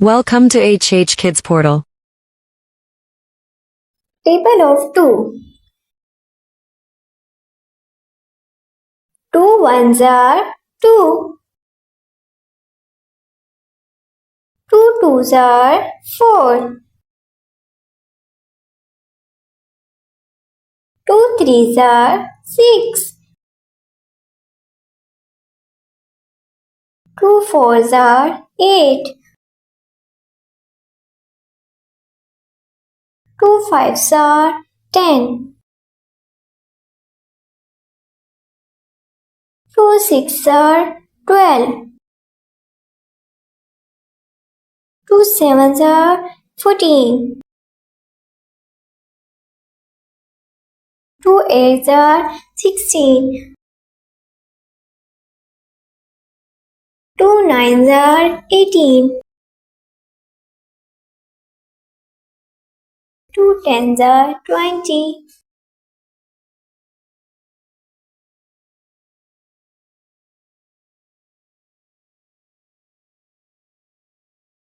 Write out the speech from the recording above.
Welcome to HHKIDSPORTAL. Table of 2. 2 ones are 2. 2 twos are 4. 2 threes are 6. 2 fours are 8. 2 fives are 10. 2 sixes are 12. 2 sevens are 14. 2 eights are 16. 2 nines are 18. 2 tens are 20.